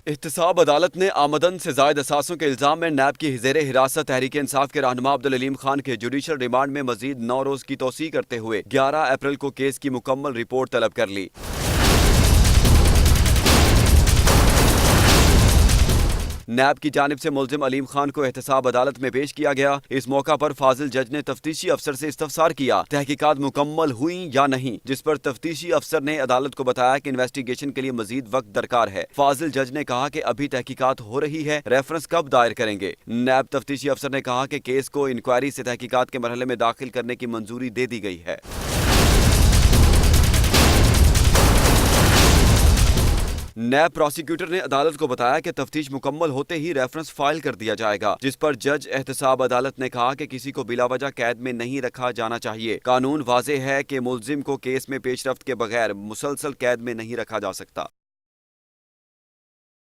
احتساب عدالت نے آمدن سے زائد اثاثوں کے الزام میں نیب کی زیر حراست تحریک انصاف کے رہنما عبدالعلیم خان کے جوڈیشل ریمانڈ میں مزید 9 روز کی توسیع کرتے ہوئے 11 اپریل کو کیس کی مکمل رپورٹ طلب کر لی۔ نیب کی جانب سے ملزم علیم خان کو احتساب عدالت میں پیش کیا گیا۔ اس موقع پر فاضل جج نے تفتیشی افسر سے استفسار کیا تحقیقات مکمل ہوئیں یا نہیں، جس پر تفتیشی افسر نے عدالت کو بتایا کہ انویسٹیگیشن کے لیے مزید وقت درکار ہے۔ فاضل جج نے کہا کہ ابھی تحقیقات ہو رہی ہے، ریفرنس کب دائر کریں گے؟ نیب تفتیشی افسر نے کہا کہ کیس کو انکوائری سے تحقیقات کے مرحلے میں داخل کرنے کی منظوری دے دی گئی ہے۔ نیب پروسیکیوٹر نے عدالت کو بتایا کہ تفتیش مکمل ہوتے ہی ریفرنس فائل کر دیا جائے گا، جس پر جج احتساب عدالت نے کہا کہ کسی کو بلا وجہ قید میں نہیں رکھا جانا چاہیے۔ قانون واضح ہے کہ ملزم کو کیس میں پیش رفت کے بغیر مسلسل قید میں نہیں رکھا جا سکتا۔